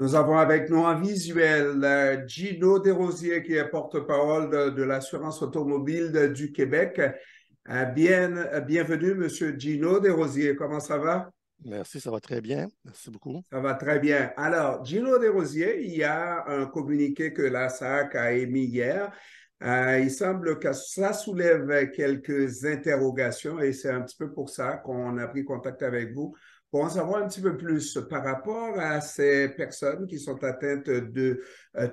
Nous avons avec nous en visuel Gino Desrosiers, qui est porte-parole de l'assurance automobile du Québec. Bienvenue, Monsieur Gino Desrosiers. Comment ça va? Merci, ça va très bien. Merci beaucoup. Ça va très bien. Alors, Gino Desrosiers, il y a un communiqué que la SAC a émis hier. Il semble que ça soulève quelques interrogations et c'est un petit peu pour ça qu'on a pris contact avec vous pour en savoir un petit peu plus par rapport à ces personnes qui sont atteintes de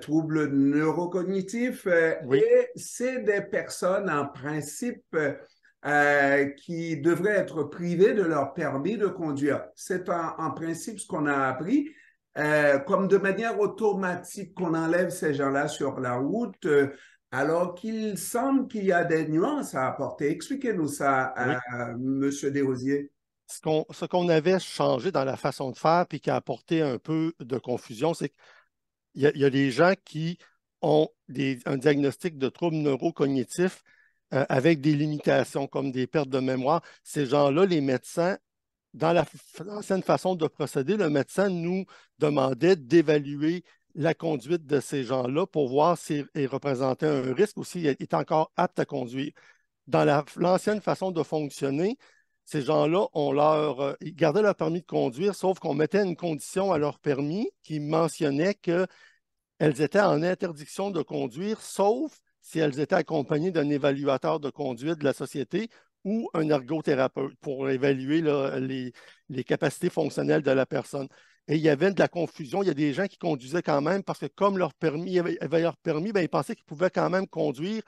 troubles neurocognitifs. Oui, Et c'est des personnes en principe qui devraient être privées de leur permis de conduire. C'est en principe ce qu'on a appris. Comme de manière automatique qu'on enlève ces gens-là sur la route, alors qu'il semble qu'il y a des nuances à apporter. Expliquez-nous ça, oui. M. Desrosiers. Ce qu'on avait changé dans la façon de faire puis qui a apporté un peu de confusion, c'est qu'il y a des gens qui ont un diagnostic de troubles neurocognitifs avec des limitations comme des pertes de mémoire. Ces gens-là, les médecins, dans l'ancienne façon de procéder, le médecin nous demandait d'évaluer la conduite de ces gens-là pour voir s'ils représentaient un risque ou s'ils étaient encore aptes à conduire. Dans l'ancienne façon de fonctionner, ces gens-là, ils gardaient leur permis de conduire, sauf qu'on mettait une condition à leur permis qui mentionnait qu'elles étaient en interdiction de conduire, sauf si elles étaient accompagnées d'un évaluateur de conduite de la société ou un ergothérapeute pour évaluer là, les capacités fonctionnelles de la personne. Et il y avait de la confusion. Il y a des gens qui conduisaient quand même parce que comme leur permis avait leur permis, ben, ils pensaient qu'ils pouvaient quand même conduire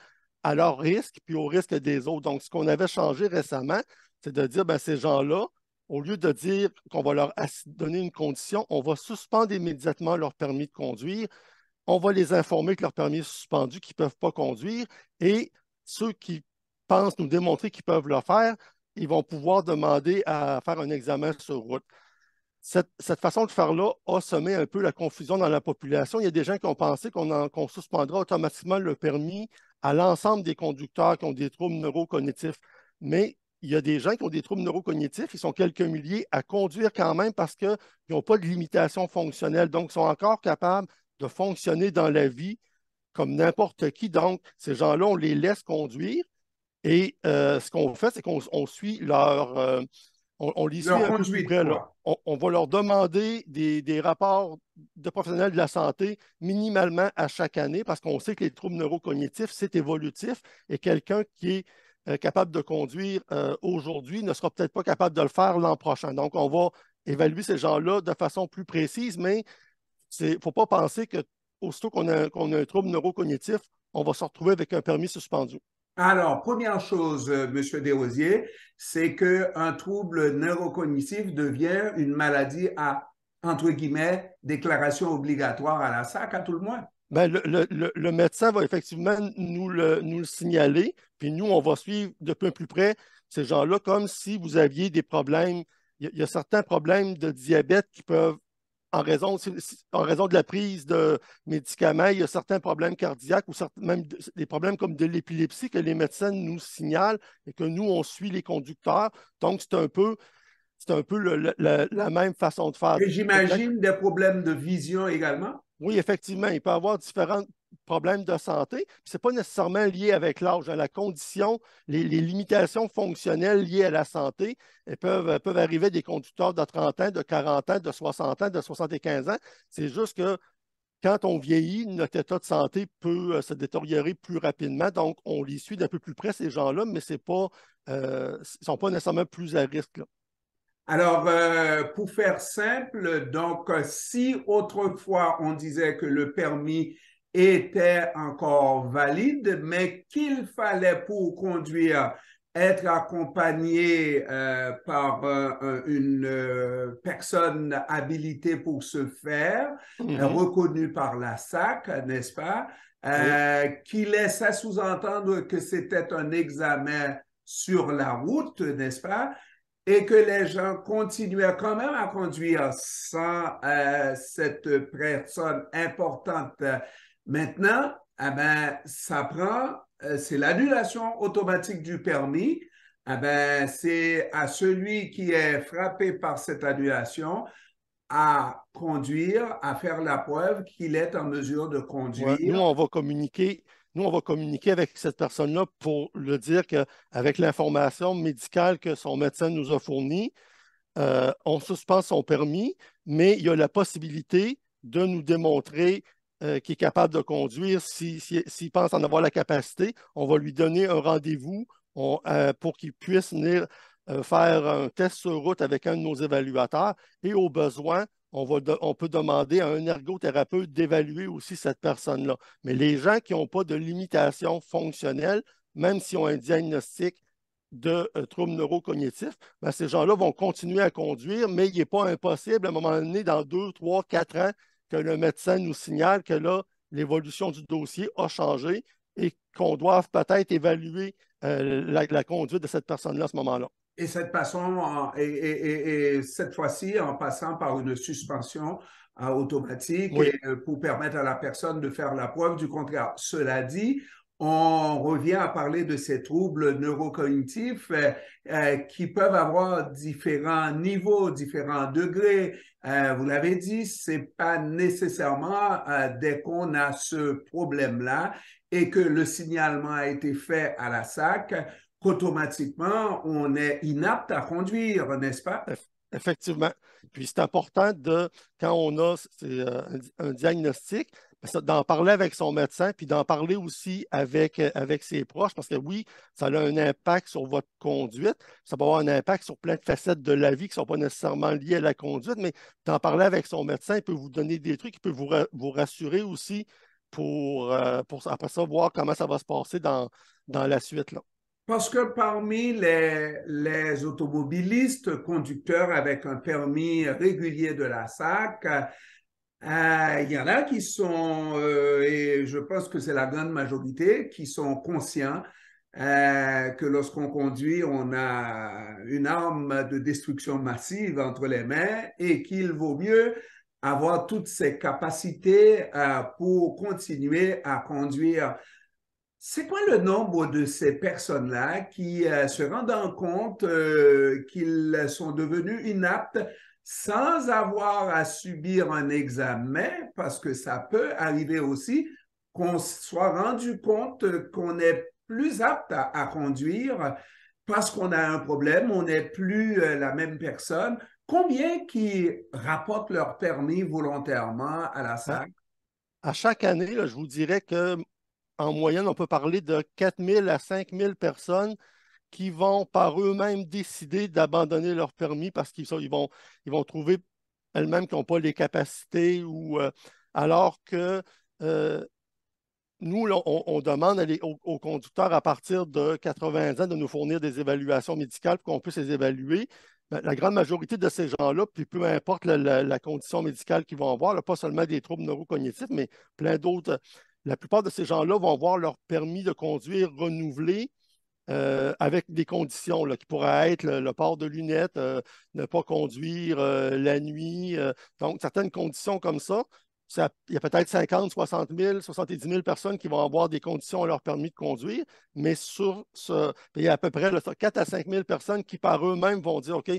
à leur risque puis au risque des autres. Donc, ce qu'on avait changé récemment, c'est de dire, ben, ces gens-là, au lieu de dire qu'on va leur donner une condition, on va suspendre immédiatement leur permis de conduire. On va les informer que leur permis est suspendu, qu'ils ne peuvent pas conduire. Et ceux qui pensent nous démontrer qu'ils peuvent le faire, ils vont pouvoir demander à faire un examen sur route. Cette façon de faire-là a semé un peu la confusion dans la population. Il y a des gens qui ont pensé qu'on suspendra automatiquement le permis à l'ensemble des conducteurs qui ont des troubles neurocognitifs. Mais il y a des gens qui ont des troubles neurocognitifs, ils sont quelques milliers à conduire quand même parce qu'ils n'ont pas de limitation fonctionnelle. Donc, ils sont encore capables de fonctionner dans la vie comme n'importe qui. Donc, ces gens-là, on les laisse conduire et ce qu'on fait, c'est qu'on suit on les suit Leur un peu plus conduite, près, là. quoi. On va leur demander des rapports de professionnels de la santé minimalement à chaque année parce qu'on sait que les troubles neurocognitifs, c'est évolutif et quelqu'un qui est capable de conduire aujourd'hui ne sera peut-être pas capable de le faire l'an prochain. Donc, on va évaluer ces gens-là de façon plus précise, mais il ne faut pas penser que aussitôt qu'on a un trouble neurocognitif, on va se retrouver avec un permis suspendu. Alors, première chose, Monsieur Desrosiers, c'est qu'un trouble neurocognitif devient une maladie à, entre guillemets, déclaration obligatoire à la SAC à tout le moins. Ben, le médecin va effectivement nous le signaler, puis nous, on va suivre de peu plus près ces gens-là, comme si vous aviez des problèmes. Il y a certains problèmes de diabète qui peuvent, en raison de la prise de médicaments, il y a certains problèmes cardiaques ou même des problèmes comme de l'épilepsie que les médecins nous signalent et que nous, on suit les conducteurs. Donc, c'est un peu la même façon de faire. Et Maintenant, j'imagine des problèmes de vision également. oui, effectivement, il peut y avoir différents problèmes de santé. Ce n'est pas nécessairement lié avec l'âge. La condition, les limitations fonctionnelles liées à la santé, elles peuvent arriver à des conducteurs de 30 ans, de 40 ans, de 60 ans, de 75 ans. C'est juste que quand on vieillit, notre état de santé peut se détériorer plus rapidement. Donc, on les suit d'un peu plus près, ces gens-là, mais c'est pas, ils ne sont pas nécessairement plus à risque, là. Alors, pour faire simple, donc, si autrefois on disait que le permis était encore valide, mais qu'il fallait pour conduire être accompagné par une personne habilitée pour ce faire, Mhm. reconnue par la SAC, n'est-ce pas, Oui, qui laissait sous-entendre que c'était un examen sur la route, n'est-ce pas? Et que les gens continuaient quand même à conduire sans cette personne importante. Maintenant, eh ben, ça prend, c'est l'annulation automatique du permis. Eh ben, c'est à celui qui est frappé par cette annulation à conduire, à faire la preuve qu'il est en mesure de Ouais, conduire. nous, on va communiquer avec cette personne-là pour lui dire qu'avec l'information médicale que son médecin nous a fournie, on suspend son permis, mais il y a la possibilité de nous démontrer qu'il est capable de conduire. S'il pense en avoir la capacité, on va lui donner un rendez-vous pour qu'il puisse venir faire un test sur route avec un de nos évaluateurs et au besoin, on peut demander à un ergothérapeute d'évaluer aussi cette personne-là. Mais les gens qui n'ont pas de limitation fonctionnelle, même s'ils ont un diagnostic de troubles neurocognitifs, ben, ces gens-là vont continuer à conduire, mais il n'est pas impossible à un moment donné, dans 2, 3, 4 ans, que le médecin nous signale que là, l'évolution du dossier a changé et qu'on doive peut-être évaluer la conduite de cette personne-là à ce moment-là. Et cette façon, et cette fois-ci, en passant par une suspension automatique Oui, et, pour permettre à la personne de faire la preuve du contraire. Cela dit, on revient à parler de ces troubles neurocognitifs qui peuvent avoir différents niveaux, différents degrés. Vous l'avez dit, c'est pas nécessairement dès qu'on a ce problème-là et que le signalement a été fait à la SAC qu'automatiquement, on est inapte à conduire, n'est-ce pas? effectivement. Puis c'est important quand on a un diagnostic, d'en parler avec son médecin, puis d'en parler aussi avec ses proches, parce que oui, ça a un impact sur votre conduite, ça va avoir un impact sur plein de facettes de la vie qui ne sont pas nécessairement liées à la conduite, mais d'en parler avec son médecin, il peut vous donner des trucs, il peut vous rassurer aussi pour après ça voir comment ça va se passer dans la suite, là. Parce que parmi les automobilistes conducteurs avec un permis régulier de la SAC, il y en a qui sont, et je pense que c'est la grande majorité, qui sont conscients que lorsqu'on conduit, on a une arme de destruction massive entre les mains et qu'il vaut mieux avoir toutes ces capacités pour continuer à conduire. C'est quoi le nombre de ces personnes-là qui se rendent compte qu'ils sont devenus inaptes sans avoir à subir un examen, parce que ça peut arriver aussi qu'on soit rendu compte qu'on est plus apte à conduire parce qu'on a un problème, on n'est plus la même personne. Combien qui rapportent leur permis volontairement à la À, SAC? à chaque année, là, je vous dirais que en moyenne, on peut parler de 4 000 à 5 000 personnes qui vont par eux-mêmes décider d'abandonner leur permis parce ils vont trouver elles-mêmes qu'ils n'ont pas les capacités alors que nous, là, on demande aux conducteurs à partir de 80 ans de nous fournir des évaluations médicales pour qu'on puisse les évaluer. Ben, la grande majorité de ces gens-là, puis peu importe la condition médicale qu'ils vont avoir, là, pas seulement des troubles neurocognitifs, mais plein d'autres, la plupart de ces gens-là vont avoir leur permis de conduire renouvelé avec des conditions là, qui pourraient être le port de lunettes, ne pas conduire la nuit. Donc, certaines conditions comme ça, il y a peut-être 50, 60 000, 70 000 personnes qui vont avoir des conditions à leur permis de conduire, mais il y a à peu près là, 4 à 5 000 personnes qui par eux-mêmes vont dire, OK,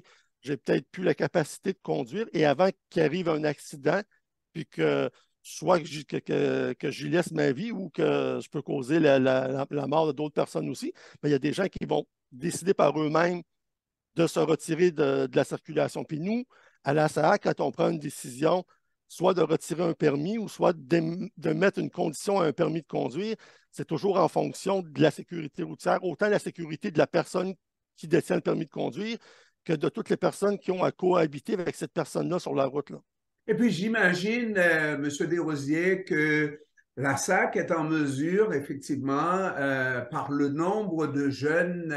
j'ai peut-être plus la capacité de conduire et avant qu'il arrive un accident, puis que soit que j'y laisse ma vie ou que je peux causer la mort de d'autres personnes aussi. Mais il y a des gens qui vont décider par eux-mêmes de se retirer de la circulation. Puis nous, à la SAA, quand on prend une décision, soit de retirer un permis ou soit de mettre une condition à un permis de conduire, c'est toujours en fonction de la sécurité routière, autant la sécurité de la personne qui détient le permis de conduire que de toutes les personnes qui ont à cohabiter avec cette personne-là sur la route, là. Et puis j'imagine, Monsieur Desrosiers, que la SAC est en mesure, effectivement, par le nombre de jeunes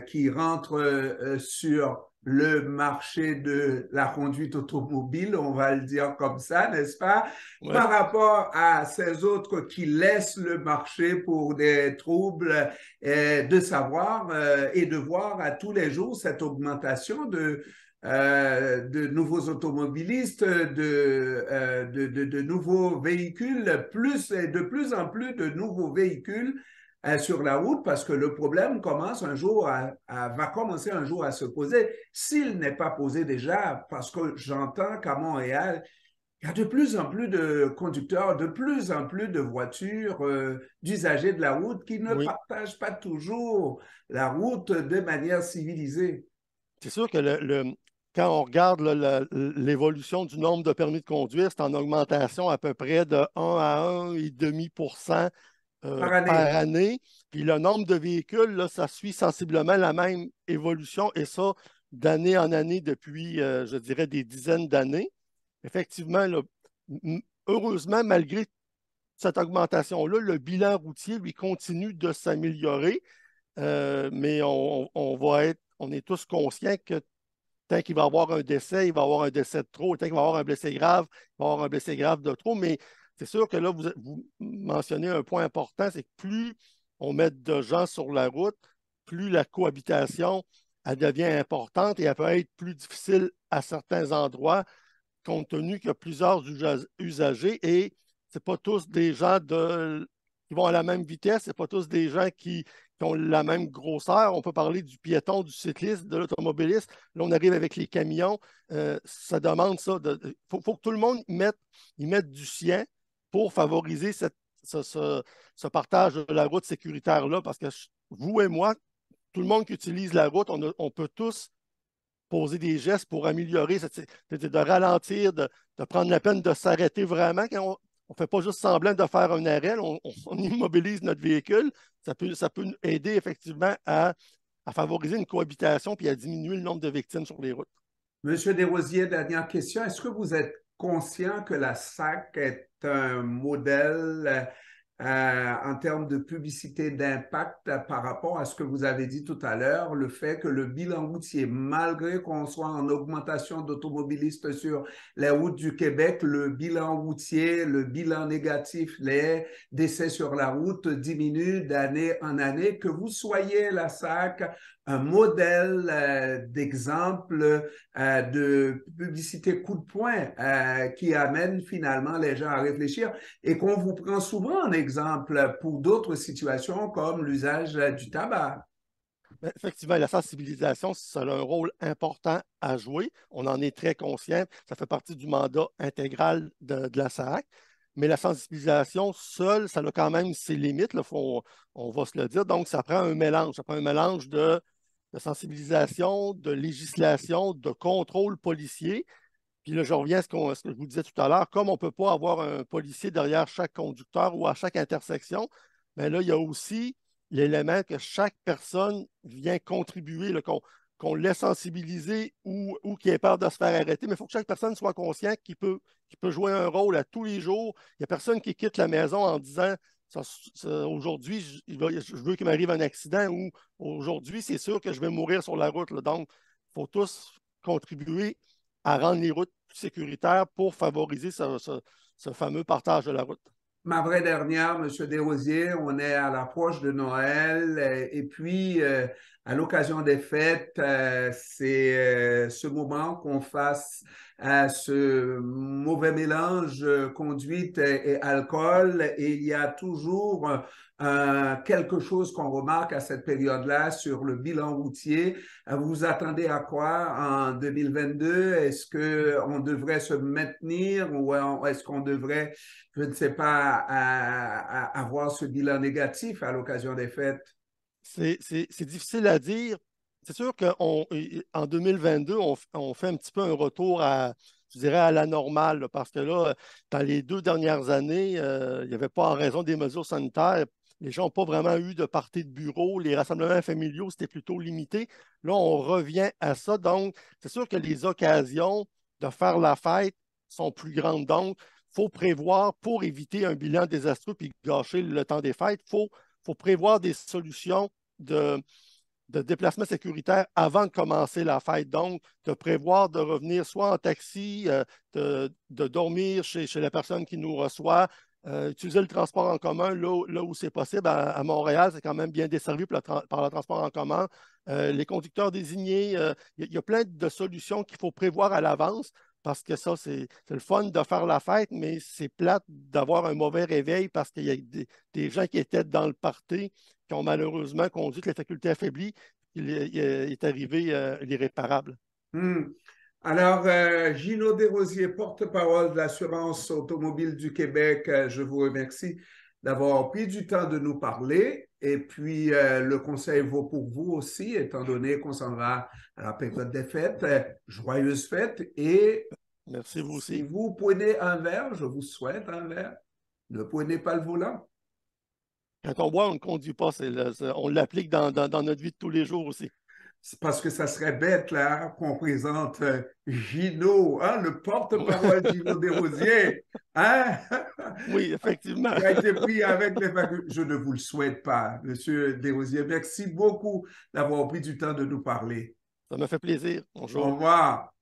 qui rentrent sur le marché de la conduite automobile, on va le dire comme ça, n'est-ce pas, Ouais. par rapport à ces autres qui laissent le marché pour des troubles, de savoir et de voir à tous les jours cette augmentation de nouveaux automobilistes, de nouveaux véhicules, plus et de plus en plus de nouveaux véhicules sur la route parce que le problème commence un jour va commencer un jour à se poser s'il n'est pas posé déjà parce que j'entends qu'à Montréal, il y a de plus en plus de conducteurs, de plus en plus de voitures, d'usagers de la route qui ne Oui. partagent pas toujours la route de manière civilisée. C'est sûr que quand on regarde l'évolution du nombre de permis de conduire, c'est en augmentation à peu près de 1 à 1,5% Par par année. année. Puis le nombre de véhicules, là, ça suit sensiblement la même évolution et ça, d'année en année depuis, je dirais, des dizaines d'années. Effectivement, là, heureusement, malgré cette augmentation-là, le bilan routier, lui, continue de s'améliorer. Mais on est tous conscients que tant qu'il va y avoir un décès, il va y avoir un décès de trop. Tant qu'il va y avoir un blessé grave, il va y avoir un blessé grave de trop. Mais c'est sûr que là, vous mentionnez un point important, c'est que plus on met de gens sur la route, plus la cohabitation, elle devient importante et elle peut être plus difficile à certains endroits, compte tenu qu'il y a plusieurs usagers et ce pas tous des gens qui vont à la même vitesse, ce pas tous des gens qui ont la même grosseur. On peut parler du piéton, du cycliste, de l'automobiliste. Là, on arrive avec les camions. Ça demande ça. Faut que tout le monde y mette du sien pour favoriser ce partage de la route sécuritaire-là, parce que vous et moi, tout le monde qui utilise la route, on peut tous poser des gestes pour améliorer, de ralentir, de prendre la peine de s'arrêter vraiment quand on ne fait pas juste semblant de faire un arrêt, on immobilise notre véhicule. Ça peut aider effectivement à favoriser une cohabitation puis à diminuer le nombre de victimes sur les routes. Monsieur Desrosiers, dernière question. Est-ce que vous êtes conscient que la SAC est un modèle en termes de publicité d'impact par rapport à ce que vous avez dit tout à l'heure, le fait que le bilan routier, malgré qu'on soit en augmentation d'automobilistes sur les routes du Québec, le bilan routier, le bilan négatif, les décès sur la route diminuent d'année en année, que vous soyez la SAC un modèle d'exemple de publicité coup de poing qui amène finalement les gens à réfléchir et qu'on vous prend souvent en exemple pour d'autres situations comme l'usage du tabac. Effectivement, la sensibilisation, ça a un rôle important à jouer. On en est très conscient. Ça fait partie du mandat intégral de la SAAC. Mais la sensibilisation seule, ça a quand même ses limites, là, on va se le dire. Donc, ça prend un mélange. Ça prend un mélange de sensibilisation, de législation, de contrôle policier. Puis là, je reviens à ce que je vous disais tout à l'heure. Comme on ne peut pas avoir un policier derrière chaque conducteur ou à chaque intersection, mais là, il y a aussi l'élément que chaque personne vient contribuer, qu'on l'ait sensibilisé ou qu'il ait peur de se faire arrêter. Mais il faut que chaque personne soit conscient qu'il peut jouer un rôle à tous les jours. Il n'y a personne qui quitte la maison en disant aujourd'hui, je veux qu'il m'arrive un accident ou aujourd'hui, c'est sûr que je vais mourir sur la route, là. Donc, il faut tous contribuer à rendre les routes plus sécuritaires pour favoriser ce fameux partage de la route. Ma vraie dernière, Monsieur Desrosiers, on est à l'approche de Noël et puis à l'occasion des fêtes, c'est ce moment qu'on fasse ce mauvais mélange conduite et alcool et il y a toujours quelque chose qu'on remarque à cette période-là sur le bilan routier. Vous vous attendez à quoi en 2022? Est-ce qu'on devrait se maintenir ou est-ce qu'on devrait, je ne sais pas, avoir ce bilan négatif à l'occasion des fêtes? C'est difficile à dire. C'est sûr qu'en 2022, on fait un petit peu un retour je dirais, à la normale, là, parce que là, dans les 2 dernières années, il n'y avait pas, en raison des mesures sanitaires, les gens n'ont pas vraiment eu de parties de bureau. Les rassemblements familiaux, c'était plutôt limité. Là, on revient à ça. Donc, c'est sûr que les occasions de faire la fête sont plus grandes. Donc, il faut prévoir pour éviter un bilan désastreux puis gâcher le temps des fêtes. Faut prévoir des solutions de, de déplacement sécuritaire avant de commencer la fête. Donc, de prévoir de revenir soit en taxi, de dormir chez la personne qui nous reçoit, utiliser le transport en commun là où c'est possible. À Montréal, c'est quand même bien desservi par le transport en commun. Les conducteurs désignés, il y a plein de solutions qu'il faut prévoir à l'avance parce que ça, c'est le fun de faire la fête, mais c'est plate d'avoir un mauvais réveil parce qu'il y a des gens qui étaient dans le party qui ont malheureusement conduit que la faculté affaiblie. Il est arrivé l'irréparable. Hmm. Alors, Gino Desrosiers, porte-parole de l'Assurance automobile du Québec, je vous remercie d'avoir pris du temps de nous parler. Et puis, le conseil vaut pour vous aussi, étant donné qu'on s'en va à la période des fêtes. Joyeuses fêtes. Et Merci vous si aussi. vous prenez un verre, je vous souhaite un verre, ne prenez pas le volant. Quand on boit, on ne conduit pas. On l'applique dans notre vie de tous les jours aussi. C'est parce que ça serait bête, là, qu'on présente Gino, hein, le porte-parole Gino Desrosiers, hein, Oui, effectivement. qui a été pris avec les facultés. Je ne vous le souhaite pas, Monsieur Desrosiers. Merci beaucoup d'avoir pris du temps de nous parler. Ça me fait plaisir. Au Bonjour. revoir.